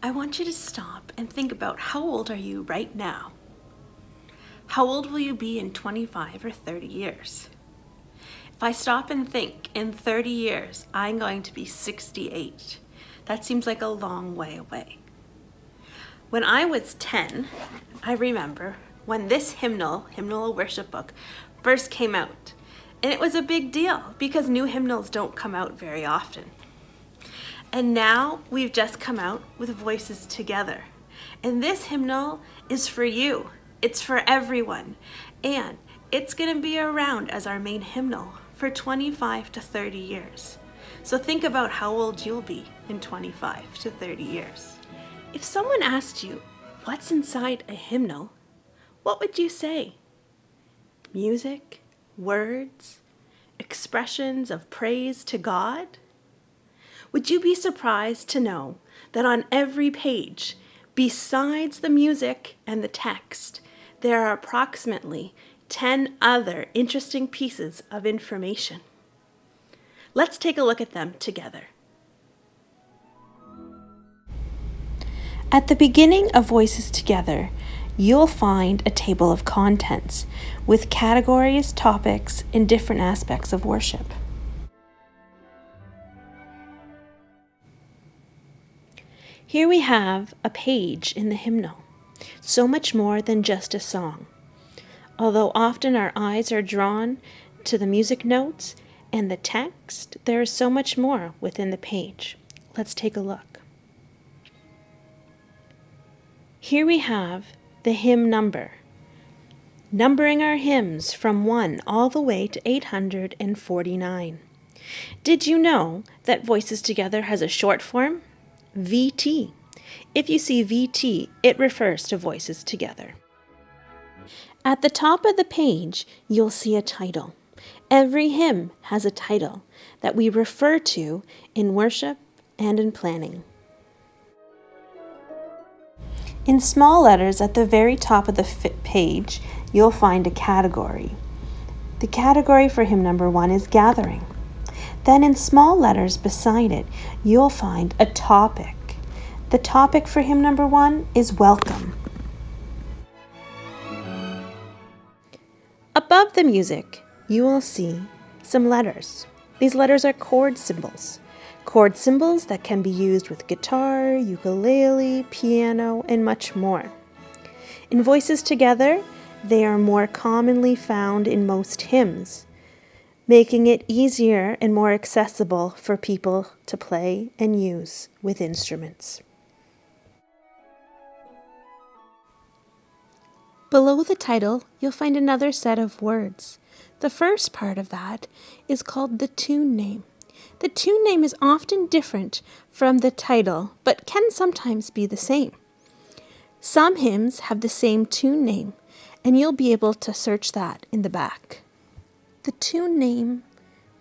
I want you to stop and think about how old are you right now? How old will you be in 25 or 30 years? If I stop and think, in 30 years, I'm going to be 68. That seems like a long way away. When I was 10, I remember when this hymnal, Hymnal Worship Book, first came out. And it was a big deal because new hymnals don't come out very often. And now we've just come out with Voices Together. And this hymnal is for you. It's for everyone. And it's going to be around as our main hymnal for 25 to 30 years. So think about how old you'll be in 25 to 30 years. If someone asked you, what's inside a hymnal, what would you say? Music, words, expressions of praise to God? Would you be surprised to know that on every page, besides the music and the text, there are approximately 10 other interesting pieces of information? Let's take a look at them together. At the beginning of Voices Together, you'll find a table of contents with categories, topics, and different aspects of worship. Here we have a page in the hymnal, so much more than just a song. Although often our eyes are drawn to the music notes and the text, there is so much more within the page. Let's take a look. Here we have the hymn number, numbering our hymns from 1 all the way to 849. Did you know that Voices Together has a short form? VT. If you see VT, it refers to Voices Together. At the top of the page, you'll see a title. Every hymn has a title that we refer to in worship and in planning. In small letters at the very top of the page, you'll find a category. The category for hymn number 1 is gathering. Then in small letters beside it, you'll find a topic. The topic for hymn number 1 is welcome. Above the music, you will see some letters. These letters are chord symbols. Chord symbols that can be used with guitar, ukulele, piano, and much more. In Voices Together, they are more commonly found in most hymns, making it easier and more accessible for people to play and use with instruments. Below the title, you'll find another set of words. The first part of that is called the tune name. The tune name is often different from the title, but can sometimes be the same. Some hymns have the same tune name, and you'll be able to search that in the back. The tune name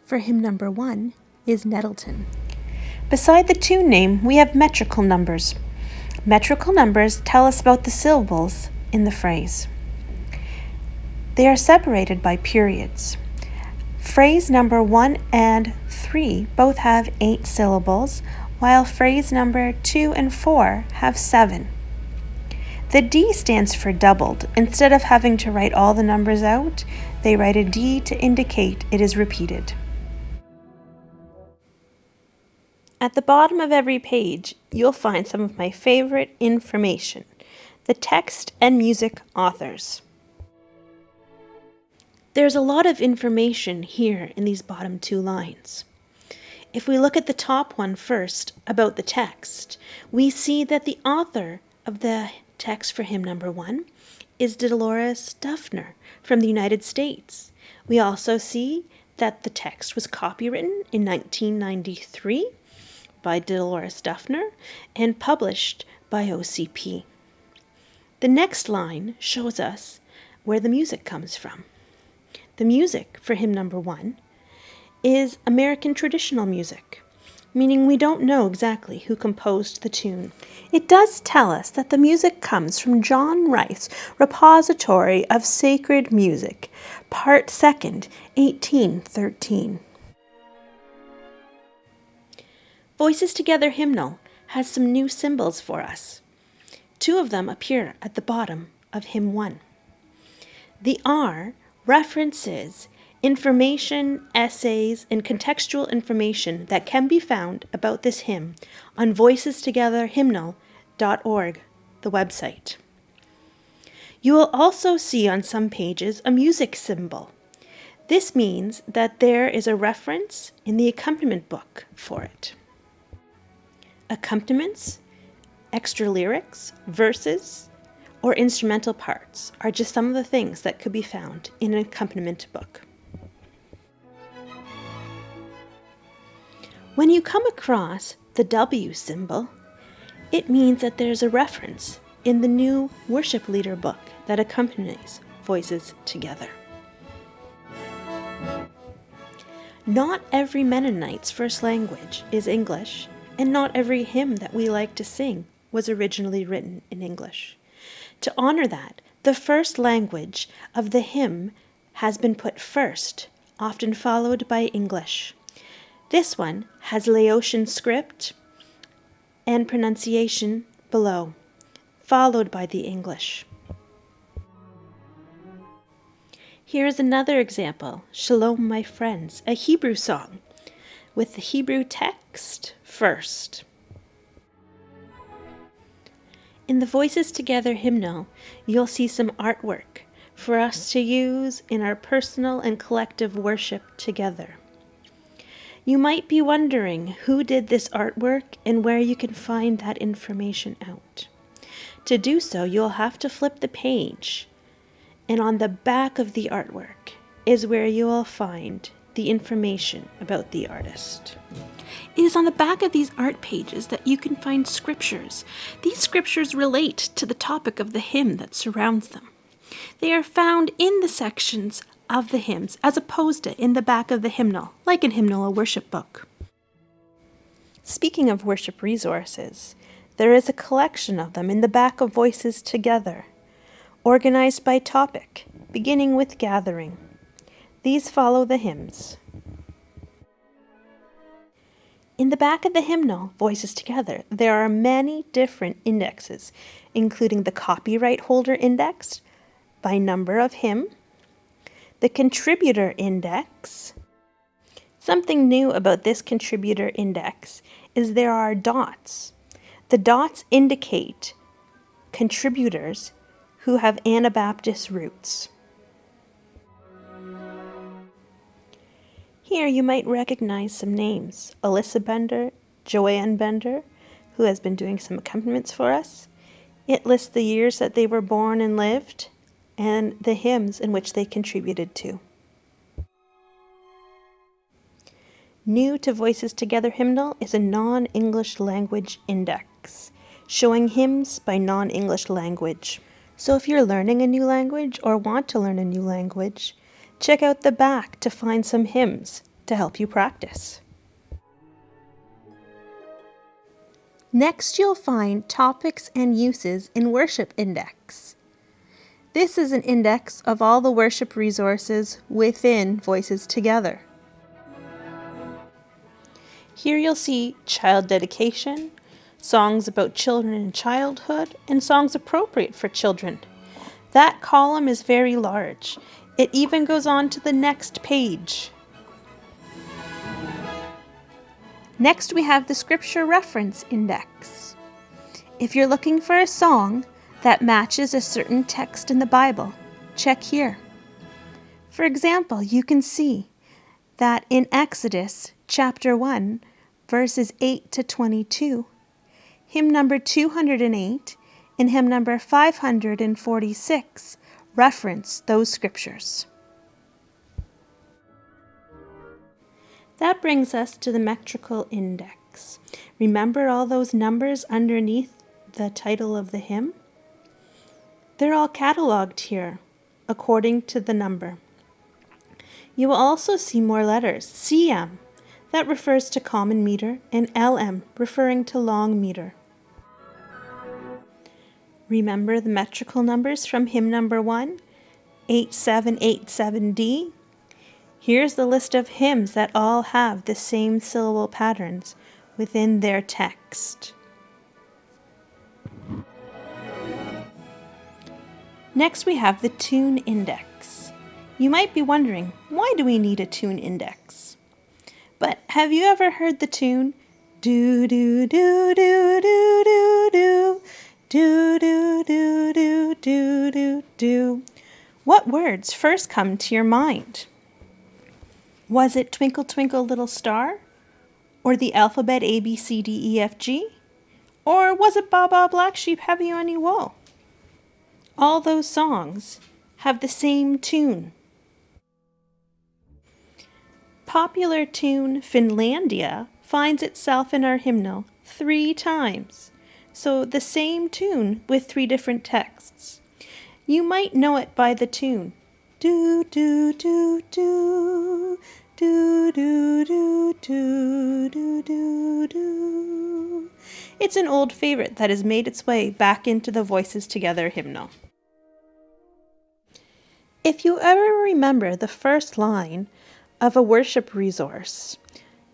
for hymn number 1 is Nettleton. Beside the tune name, we have metrical numbers. Metrical numbers tell us about the syllables in the phrase. They are separated by periods. Phrase number 1 and 3 both have 8 syllables, while phrase number 2 and 4 have 7. The D stands for doubled. Instead of having to write all the numbers out, they write a D to indicate it is repeated. At the bottom of every page, you'll find some of my favorite information, the text and music authors. There's a lot of information here in these bottom 2 lines. If we look at the top one first, about the text, we see that the author of the text for hymn number 1 is Dolores Duffner from the United States. We also see that the text was copywritten in 1993 by Dolores Duffner and published by OCP. The next line shows us where the music comes from. The music for hymn number 1 is American traditional music, meaning we don't know exactly who composed the tune. It does tell us that the music comes from John Rice Repository of Sacred Music, Part 2nd, 1813. Voices Together Hymnal has some new symbols for us. 2 of them appear at the bottom of hymn 1. The R references information, essays, and contextual information that can be found about this hymn on voicestogetherhymnal.org, the website. You will also see on some pages a music symbol. This means that there is a reference in the accompaniment book for it. Accompaniments, extra lyrics, verses, or instrumental parts are just some of the things that could be found in an accompaniment book. When you come across the W symbol, it means that there's a reference in the new worship leader book that accompanies Voices Together. Not every Mennonite's first language is English, and not every hymn that we like to sing was originally written in English. To honor that, the first language of the hymn has been put first, often followed by English. This one has Laotian script and pronunciation below, followed by the English. Here is another example, Shalom My Friends, a Hebrew song, with the Hebrew text first. In the Voices Together hymnal, you'll see some artwork for us to use in our personal and collective worship together. You might be wondering who did this artwork and where you can find that information out. To do so, you'll have to flip the page, and on the back of the artwork is where you will find the information about the artist. It is on the back of these art pages that you can find scriptures. These scriptures relate to the topic of the hymn that surrounds them. They are found in the sections of the hymns as opposed to in the back of the hymnal, like in Hymnal, a worship book. Speaking of worship resources, there is a collection of them in the back of Voices Together, organized by topic, beginning with gathering. These follow the hymns. In the back of the hymnal, Voices Together, there are many different indexes, including the copyright holder index by number of hymn, the contributor index. Something new about this contributor index is there are dots. The dots indicate contributors who have Anabaptist roots. Here you might recognize some names. Alyssa Bender, Joanne Bender, who has been doing some accompaniments for us. It lists the years that they were born and lived, and the hymns in which they contributed to. New to Voices Together hymnal is a non-English language index, showing hymns by non-English language. So if you're learning a new language or want to learn a new language, check out the back to find some hymns to help you practice. Next, you'll find Topics and Uses in Worship Index. This is an index of all the worship resources within Voices Together. Here you'll see child dedication, songs about children and childhood, and songs appropriate for children. That column is very large. It even goes on to the next page. Next, we have the Scripture Reference Index. If you're looking for a song that matches a certain text in the Bible, check here. For example, you can see that in Exodus chapter 1, verses 8 to 22, hymn number 208 and hymn number 546 reference those scriptures. That brings us to the metrical index. Remember all those numbers underneath the title of the hymn? They're all cataloged here according to the number. You will also see more letters. CM, that refers to common meter, and LM, referring to long meter. Remember the metrical numbers from hymn number 1, 8787D? Here's the list of hymns that all have the same syllable patterns within their text. Next we have the tune index. You might be wondering, why do we need a tune index? But have you ever heard the tune do do do do do do do do do do do do do do? What words first come to your mind? Was it Twinkle Twinkle Little Star? Or the alphabet A, B, C, D, E, F, G? Or was it Baa Baa Black Sheep Heavy on You Wool? All those songs have the same tune. Popular tune Finlandia finds itself in our hymnal 3 times, so the same tune with 3 different texts. You might know it by the tune. Do do do do do do do do do do do. It's an old favorite that has made its way back into the Voices Together hymnal. If you ever remember the first line of a worship resource,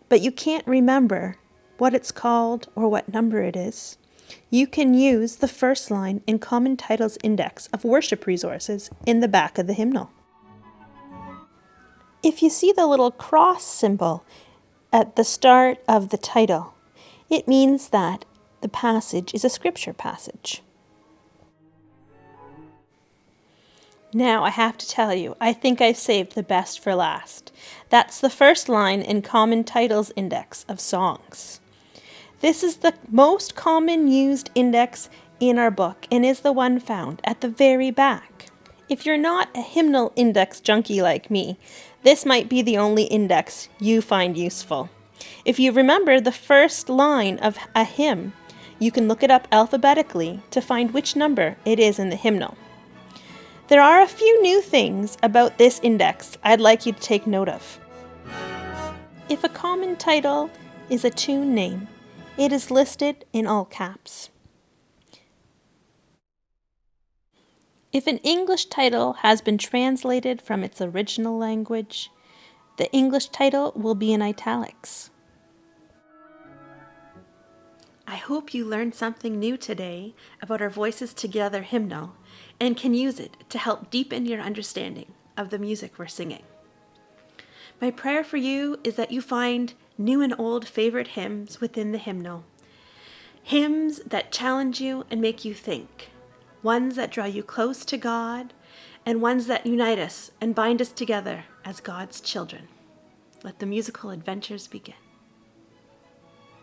but you can't remember what it's called or what number it is, you can use the first line in Common Titles Index of worship resources in the back of the hymnal. If you see the little cross symbol at the start of the title, it means that the passage is a scripture passage. Now I have to tell you, I think I've saved the best for last. That's the first line in Common Titles Index of songs. This is the most common used index in our book and is the one found at the very back. If you're not a hymnal index junkie like me, this might be the only index you find useful. If you remember the first line of a hymn, you can look it up alphabetically to find which number it is in the hymnal. There are a few new things about this index I'd like you to take note of. If a common title is a tune name, it is listed in all caps. If an English title has been translated from its original language, the English title will be in italics. I hope you learned something new today about our Voices Together hymnal and can use it to help deepen your understanding of the music we're singing. My prayer for you is that you find new and old favorite hymns within the hymnal. Hymns that challenge you and make you think. Ones that draw you close to God, and ones that unite us and bind us together as God's children. Let the musical adventures begin.